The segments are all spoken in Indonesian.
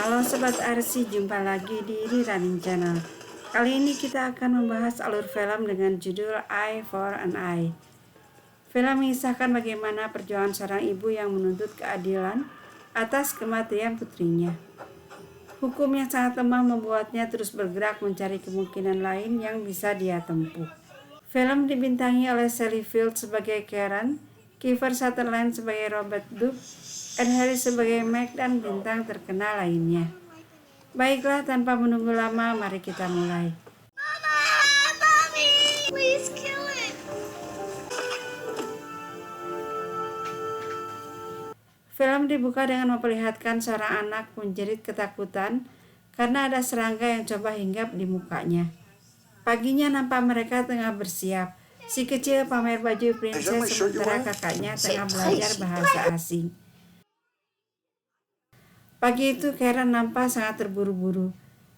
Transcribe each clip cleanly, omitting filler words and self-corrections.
Halo Sobat Arsi, jumpa lagi di Running Channel. Kali ini kita akan membahas alur film dengan judul Eye for an Eye. Film mengisahkan bagaimana perjuangan seorang ibu yang menuntut keadilan atas kematian putrinya. Hukum yang sangat lemah membuatnya terus bergerak mencari kemungkinan lain yang bisa dia tempuh. Film dibintangi oleh Sally Field sebagai Karen, Kiefer Sutherland sebagai Robert Duke, Ed Harris sebagai Meg, dan bintang terkenal lainnya. Baiklah, tanpa menunggu lama, mari kita mulai. Mommy, please kill it. Film dibuka dengan memperlihatkan seorang anak menjerit ketakutan karena ada serangga yang coba hinggap di mukanya. Paginya nampak mereka tengah bersiap. Si kecil pamer baju princess sementara kakaknya tengah belajar bahasa asing. Pagi itu Karen nampak sangat terburu-buru.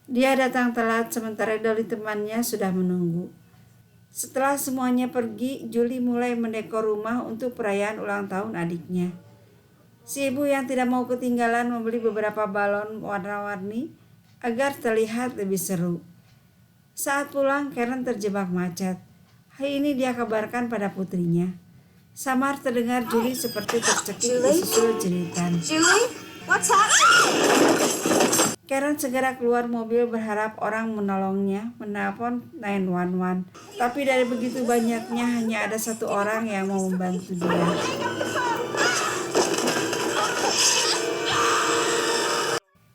Dia datang telat sementara Dolly temannya sudah menunggu. Setelah semuanya pergi, Julie mulai mendekor rumah untuk perayaan ulang tahun adiknya. Si ibu yang tidak mau ketinggalan membeli beberapa balon warna-warni agar terlihat lebih seru. Saat pulang, Karen terjebak macet. Hal ini dia kabarkan pada putrinya. Samar terdengar Julie seperti tercekik disusul jeritan. Julie, what's happening? Karen segera keluar mobil berharap orang menolongnya menelpon 911. Tapi dari begitu banyaknya hanya ada satu orang yang mau membantu dia.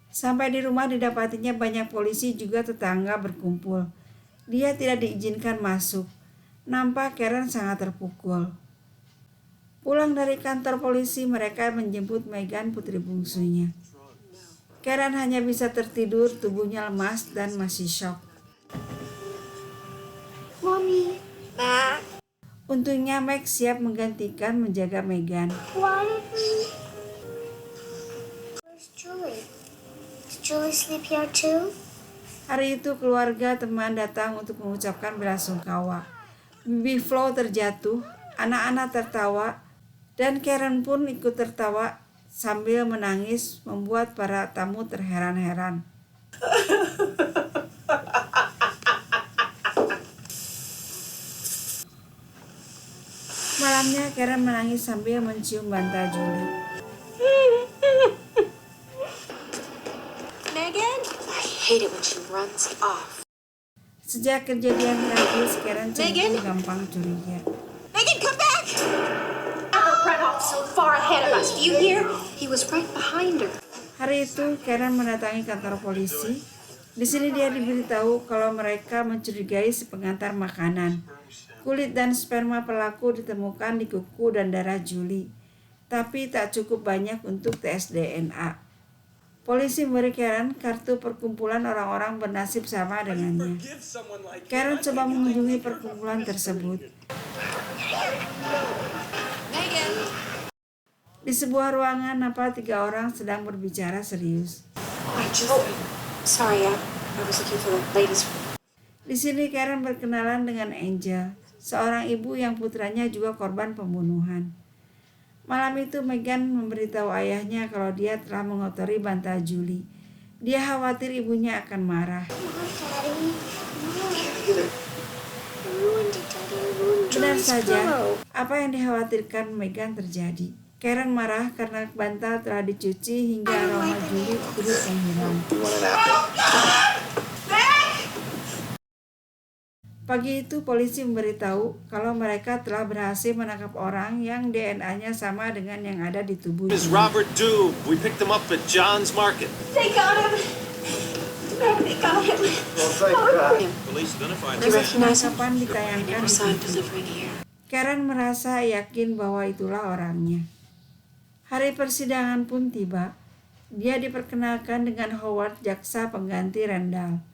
Sampai di rumah didapatinya banyak polisi juga tetangga berkumpul. Dia tidak diizinkan masuk. Nampak Karen sangat terpukul. Pulang dari kantor polisi, mereka menjemput Megan, putri bungsunya. Karen hanya bisa tertidur, tubuhnya lemas dan masih shock. Mommy, Ma, Untungnya Meg siap menggantikan menjaga Megan. why did we? Where's Julie? Does Julie sleep here too? Hari itu keluarga teman datang untuk mengucapkan belasungkawa. Bibi Flo terjatuh, anak-anak tertawa, dan Karen pun ikut tertawa sambil menangis membuat para tamu terheran-heran. Malamnya Karen menangis sambil mencium bantal Julie. Megan? I hate it when she runs off. Sejak kejadian tragis, Karen cenderung Megan? gampang curiga. Megan, come back! Never run off so far ahead of us. Do you hear? He was right behind her. Hari itu Karen mendatangi kantor polisi. Di sini dia diberitahu kalau mereka mencurigai si pengantar makanan. Kulit dan sperma pelaku ditemukan di kuku dan darah Julie, tapi tak cukup banyak untuk tes DNA. Polisi memberi Karen kartu perkumpulan orang-orang bernasib sama dengannya. Karen coba mengunjungi perkumpulan tersebut. Megan! Di sebuah ruangan nampak 3 orang sedang berbicara serius. Sorry, I was looking for the ladies. Di sini Karen berkenalan dengan Angel, seorang ibu yang putranya juga korban pembunuhan. Malam itu Megan memberitahu ayahnya kalau dia telah mengotori bantal Julie. Dia khawatir ibunya akan marah. Benar saja, apa yang dikhawatirkan Megan terjadi. Karen marah karena bantal telah dicuci hingga aroma Julie turut menghilang. Pagi itu polisi memberitahu kalau mereka telah berhasil menangkap orang yang DNA-nya sama dengan yang ada di tubuh Is Julie. Robert Dube. We picked him up at John's Market. They got him! They got him! Police identified Do you recognize him? Penangkapan ditayangkan Never di saw him TV. delivering here. Karen merasa yakin bahwa itulah orangnya. Hari persidangan pun tiba. Dia diperkenalkan dengan Howard, jaksa pengganti Randall.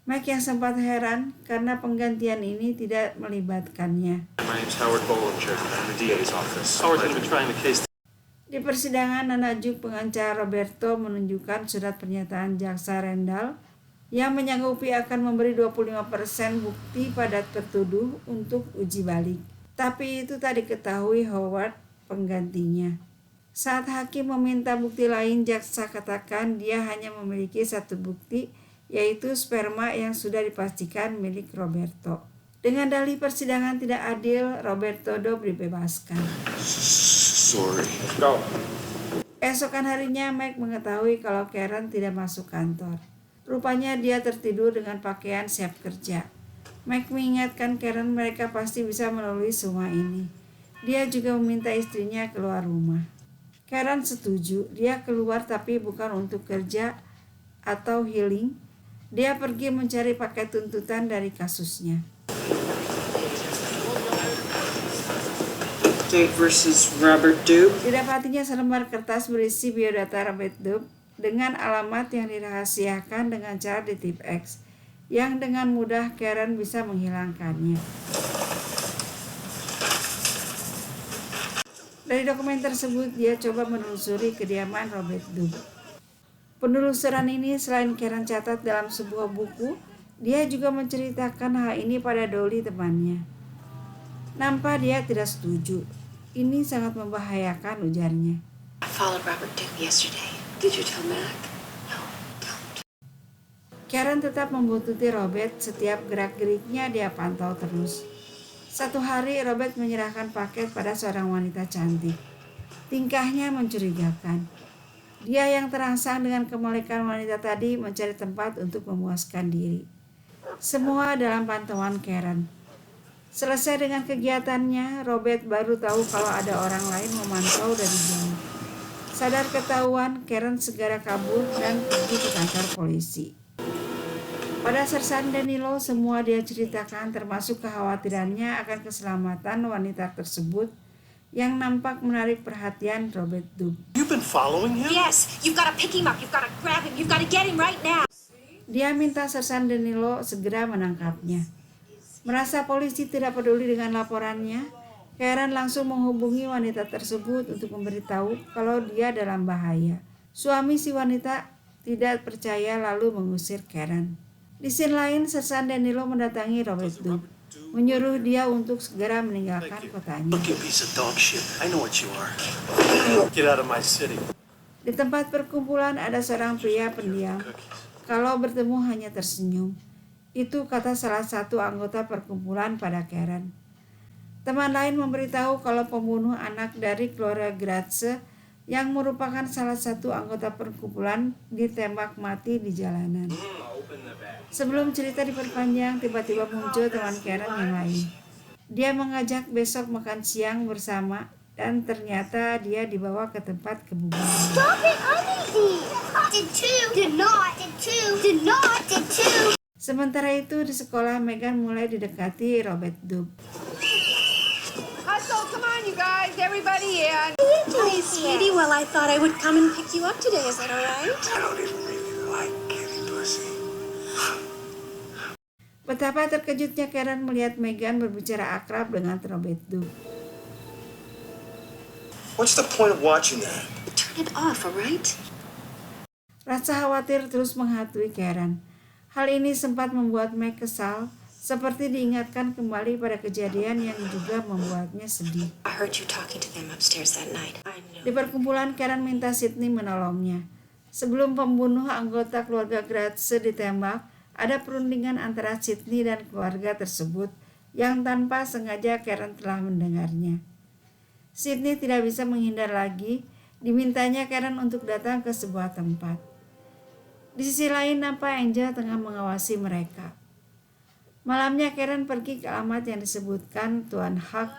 Mike yang sempat heran karena penggantian ini tidak melibatkannya. My name's Howard Bollinger. I'm the DA's office. Howard's been trying the case. Di persidangan, Nanajuk pengacara Roberto menunjukkan surat pernyataan jaksa Randall yang menyanggupi akan memberi 25% bukti pada tertuduh untuk uji balik. Tapi itu tak diketahui Howard, penggantinya. Saat hakim meminta bukti lain, jaksa katakan dia hanya memiliki satu bukti, yaitu sperma yang sudah dipastikan milik Roberto. Dengan dalih persidangan tidak adil, Roberto Dobb dibebaskan. Sorry. Go. Esokan harinya, Meg mengetahui kalau Karen tidak masuk kantor. Rupanya dia tertidur dengan pakaian siap kerja. Meg mengingatkan Karen mereka pasti bisa melalui semua ini. Dia juga meminta istrinya keluar rumah. Karen setuju, dia keluar tapi bukan untuk kerja atau healing. Dia pergi mencari paket tuntutan dari kasusnya. Date versus Robert Dobb. Didapatinya selembar kertas berisi biodata Robert Dobb dengan alamat yang dirahasiakan dengan cara ditip X, yang dengan mudah Karen bisa menghilangkannya. Dari dokumen tersebut, dia coba menelusuri kediaman Robert Dobb. Penelusuran ini selain Karen catat dalam sebuah buku, dia juga menceritakan hal ini pada Dolly temannya. Nampak dia tidak setuju. Ini sangat membahayakan, ujarnya. I followed Robert Dobb yesterday. Did you tell Mac? No, don't. Karen tetap membuntuti Robert, setiap gerak-geriknya dia pantau terus. Satu hari Robert menyerahkan paket pada seorang wanita cantik. Tingkahnya mencurigakan. Dia yang terangsang dengan kemolekan wanita tadi mencari tempat untuk memuaskan diri. Semua dalam pantauan Karen. Selesai dengan kegiatannya, Robert baru tahu kalau ada orang lain memantau dari jauh. Sadar ketahuan, Karen segera kabur dan pergi ke kantor polisi. Pada Sersan Danilo, semua dia ceritakan termasuk kekhawatirannya akan keselamatan wanita tersebut yang nampak menarik perhatian Robert Dobb. You've been following him? Yes, you've got to pick him up. You've got to grab him. You've got to get him right now. Dia minta Sersan Danilo segera menangkapnya. Merasa polisi tidak peduli dengan laporannya, Karen langsung menghubungi wanita tersebut untuk memberitahu kalau dia dalam bahaya. Suami si wanita tidak percaya lalu mengusir Karen. Di scene lain, Sersan Danilo mendatangi Robert Dobb, menyuruh dia untuk segera meninggalkan kotanya. Look, you piece of dog shit. I know what you are. Get out of my city. Di tempat perkumpulan ada seorang pria pendiam. Kalau bertemu hanya tersenyum. Itu kata salah satu anggota perkumpulan pada Karen. Teman lain memberitahu kalau pembunuh anak dari keluarga Gratze yang merupakan salah satu anggota perkumpulan ditembak mati di jalanan. Sebelum cerita diperpanjang, tiba-tiba muncul teman Karen yang lain. Dia mengajak besok makan siang bersama dan ternyata dia dibawa ke tempat kebugaran. Stop it, uneasy! Did two, did not, did two, did not, did two. Sementara itu di sekolah, Megan mulai didekati Robert Dobb. Hustle, come on you guys, everybody in. Hi, sweetie. Well, I thought I would come and pick you up today. Is that all right? I don't even really like kitty pussy. Betapa terkejutnya Karen melihat Megan berbicara akrab dengan Robert Dobb. What's the point of watching that? Turn it off, all right? Rasa khawatir terus menghantui Karen. Hal ini sempat membuat Meg kesal, seperti diingatkan kembali pada kejadian yang juga membuatnya sedih. I heard you talking to them upstairs that night. I Di know. perkumpulan, Karen minta Sydney menolongnya. Sebelum pembunuh anggota keluarga Gratze ditembak, ada perundingan antara Sydney dan keluarga tersebut yang tanpa sengaja Karen telah mendengarnya. Sydney tidak bisa menghindar lagi, dimintanya Karen untuk datang ke sebuah tempat. Di sisi lain, nampak Angel tengah mengawasi mereka. Malamnya Karen pergi ke alamat yang disebutkan Tuan Huck.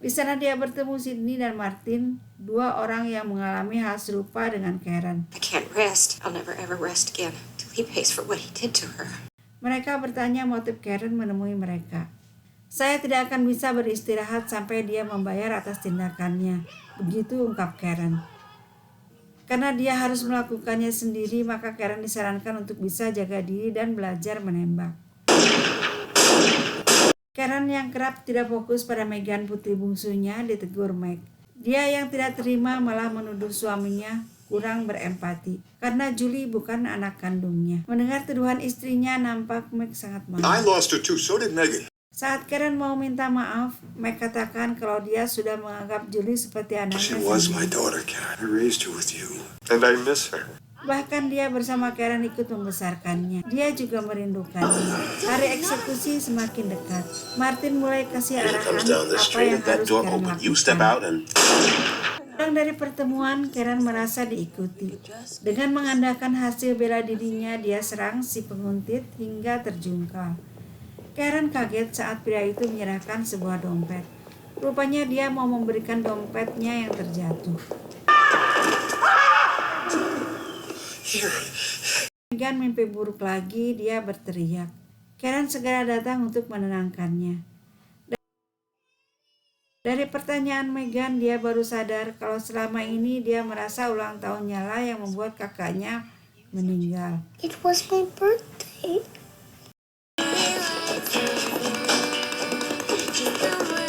Di sana dia bertemu Sydney dan Martin, dua orang yang mengalami hal serupa dengan Karen. I can't rest. I'll never ever rest again till he pays for what he did to her. Mereka bertanya motif Karen menemui mereka. Saya tidak akan bisa beristirahat sampai dia membayar atas tindakannya, begitu ungkap Karen. Karena dia harus melakukannya sendiri, maka Karen disarankan untuk bisa jaga diri dan belajar menembak. Karen yang kerap tidak fokus pada Megan putri bungsunya ditegur Meg. Dia yang tidak terima malah menuduh suaminya kurang berempati karena Julie bukan anak kandungnya. Mendengar tuduhan istrinya, nampak Meg sangat marah. I lost her too, so did Megan. Saat Karen mau minta maaf, Meg katakan kalau dia sudah menganggap Julie seperti She anaknya was my sendiri. daughter, Karen. I raised her with you. And I miss her. Bahkan dia bersama Karen ikut membesarkannya. Dia juga merindukannya. Hari eksekusi semakin dekat. Martin mulai kasih It arahan comes down the apa street yang at that harus door Karen open. You step out lakukan. and Pulang dari pertemuan, Karen merasa diikuti. Dengan mengandalkan hasil bela dirinya, dia serang si penguntit hingga terjungkal. Karen kaget saat pria itu menyerahkan sebuah dompet. Rupanya dia mau memberikan dompetnya yang terjatuh. here. Megan mimpi buruk lagi, dia berteriak. Karen segera datang untuk menenangkannya. Dari pertanyaan Megan, dia baru sadar kalau selama ini dia merasa ulang tahunnya lah yang membuat kakaknya meninggal. It was my birthday.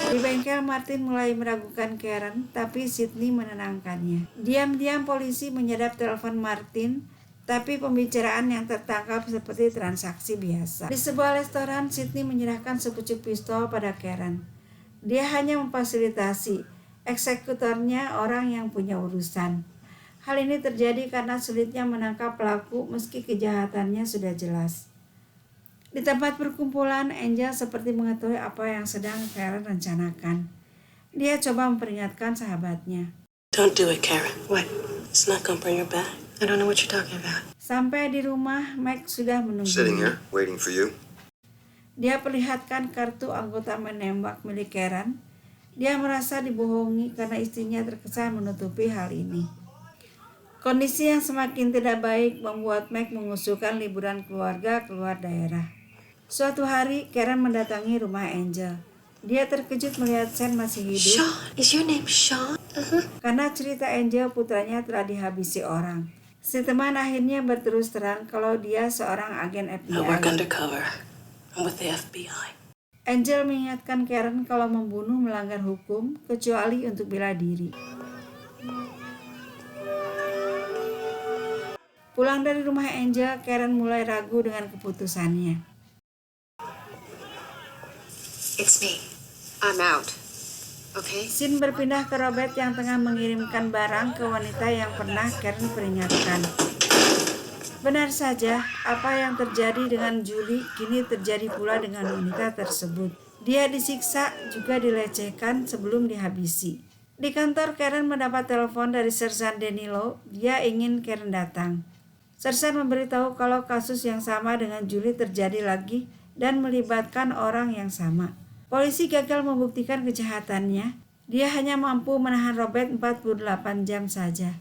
Di bengkel, Martin mulai meragukan Karen, tapi Sydney menenangkannya. Diam-diam polisi menyadap telepon Martin, tapi pembicaraan yang tertangkap seperti transaksi biasa. Di sebuah restoran, Sydney menyerahkan sepucuk pistol pada Karen. Dia hanya memfasilitasi, eksekutornya orang yang punya urusan. Hal ini terjadi karena sulitnya menangkap pelaku meski kejahatannya sudah jelas. Di tempat perkumpulan, Angel seperti mengetahui apa yang sedang Karen rencanakan. Dia coba memperingatkan sahabatnya. Don't do it, Karen. What? It's not gonna bring her back. I don't know what you're talking about. Sampai di rumah, Meg sudah Sitting menunggunya. here, waiting for you. Dia perlihatkan kartu anggota menembak milik Karen. Dia merasa dibohongi karena istrinya terkesan menutupi hal ini. Kondisi yang semakin tidak baik membuat Meg mengusulkan liburan keluarga keluar daerah. Suatu hari, Karen mendatangi rumah Angel. Dia terkejut melihat Sam masih hidup Sean, is your name Sean? karena cerita Angel putranya telah dihabisi orang. Si teman akhirnya berterus terang kalau dia seorang agen I work FBI. undercover. I'm with the FBI. Angel mengingatkan Karen kalau membunuh melanggar hukum kecuali untuk bela diri. Pulang dari rumah Angel, Karen mulai ragu dengan keputusannya. It's me. I'm out. Okay? Scene berpindah ke Robert yang tengah mengirimkan barang ke wanita yang pernah Karen peringatkan. Benar saja, apa yang terjadi dengan Julie kini terjadi pula dengan wanita tersebut. Dia disiksa juga dilecehkan sebelum dihabisi. Di kantor, Karen mendapat telepon dari Sersan Danilo. Dia ingin Karen datang. Sersan memberitahu kalau kasus yang sama dengan Julie terjadi lagi dan melibatkan orang yang sama. Polisi gagal membuktikan kejahatannya. Dia hanya mampu menahan Robert 48 jam saja.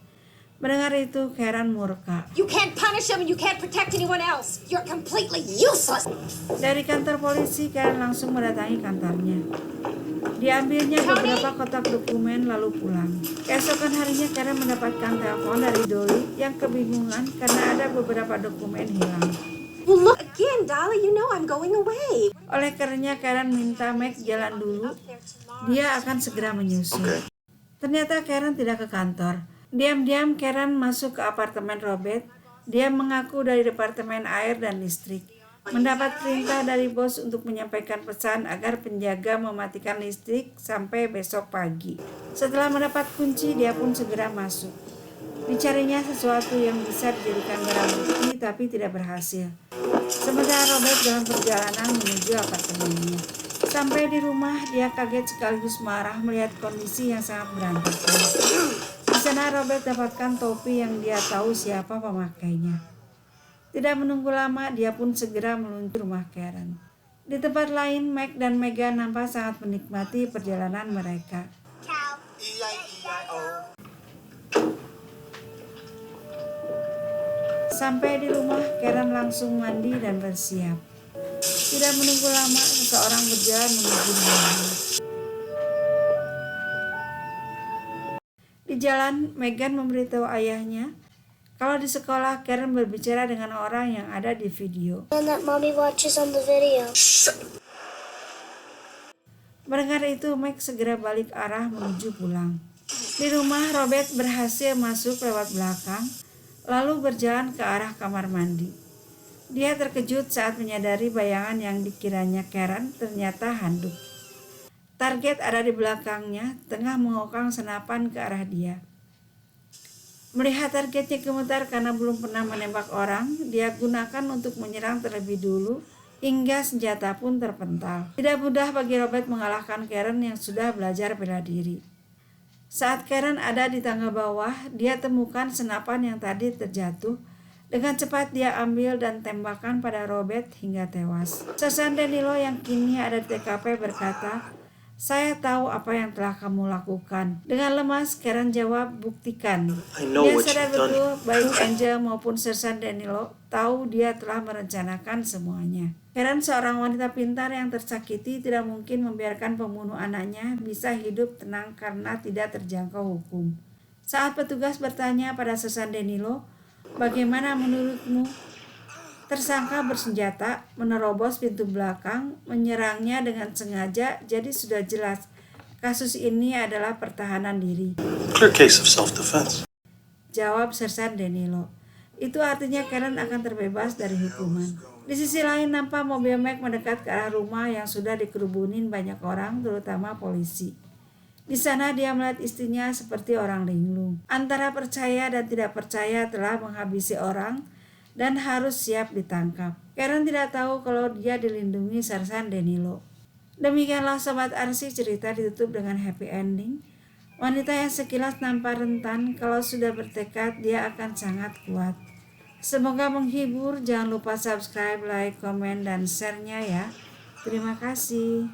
Mendengar itu, Karen murka. You can't punish him and you can't protect anyone else. You're completely useless. Dari kantor polisi, Karen langsung mendatangi kantornya. Diambilnya beberapa kotak dokumen lalu pulang. Keesokan harinya, Karen mendapatkan telepon dari Dolly yang kebingungan karena ada beberapa dokumen hilang. Well, look again, Dolly. You know I'm going away. Oleh karenanya, Karen minta Meg jalan dulu. Dia akan segera menyusul. Okay. Ternyata Karen tidak ke kantor. Diam-diam Karen masuk ke apartemen Robert. Dia mengaku dari Departemen Air dan Listrik. Mendapat perintah dari bos untuk menyampaikan pesan agar penjaga mematikan listrik sampai besok pagi. Setelah mendapat kunci, dia pun segera masuk. Dicarinya sesuatu yang bisa dijadikan barang bukti tapi tidak berhasil. Sementara Robert dalam perjalanan menuju apartemennya. Sampai di rumah, dia kaget sekaligus marah melihat kondisi yang sangat berantakan. Di sana Robert dapatkan topi yang dia tahu siapa pemakainya. Tidak menunggu lama, dia pun segera meluncur rumah Karen. Di tempat lain, Meg dan Megan nampak sangat menikmati perjalanan mereka. Cow. Sampai di rumah, Karen langsung mandi dan bersiap. Tidak menunggu lama, seseorang berjalan menuju rumahnya. Di jalan, Megan memberitahu ayahnya kalau di sekolah Karen berbicara dengan orang yang ada di video. And that mommy watches on the video. Mendengar itu, Meg segera balik arah menuju pulang. Di rumah, Robert berhasil masuk lewat belakang, lalu berjalan ke arah kamar mandi. Dia terkejut saat menyadari bayangan yang dikiranya Karen ternyata handuk. Target ada di belakangnya, tengah mengokang senapan ke arah dia. Melihat targetnya gemetar karena belum pernah menembak orang, dia gunakan untuk menyerang terlebih dulu hingga senjata pun terpental. Tidak mudah bagi Robert mengalahkan Karen yang sudah belajar bela diri. Saat Karen ada di tangga bawah, dia temukan senapan yang tadi terjatuh. Dengan cepat dia ambil dan tembakan pada Robert hingga tewas. Sersan Danilo yang kini ada di TKP berkata, "Saya tahu apa yang telah kamu lakukan." Dengan lemas, Karen jawab, "Buktikan." Dia sadar betul baik Angel maupun Sersan Danilo tahu dia telah merencanakan semuanya. Karen, seorang wanita pintar yang tersakiti, tidak mungkin membiarkan pembunuh anaknya bisa hidup tenang karena tidak terjangkau hukum. Saat petugas bertanya pada Sersan Danilo, "Bagaimana menurutmu?" Tersangka bersenjata menerobos pintu belakang, menyerangnya dengan sengaja, jadi sudah jelas kasus ini adalah pertahanan diri. Clear case of self-defense. Jawab Sersan Danilo. Itu artinya Karen akan terbebas dari hukuman. Di sisi lain nampak mobil Mac mendekat ke arah rumah yang sudah dikerubunin banyak orang, terutama polisi. Di sana dia melihat istrinya seperti orang linglung. Antara percaya dan tidak percaya telah menghabisi orang dan harus siap ditangkap. Karen tidak tahu kalau dia dilindungi Sersan Danilo. Demikianlah Sobat Arsi, cerita ditutup dengan happy ending. Wanita yang sekilas nampak rentan, kalau sudah bertekad dia akan sangat kuat. Semoga menghibur. Jangan lupa subscribe, like, komen, dan share-nya ya. Terima kasih.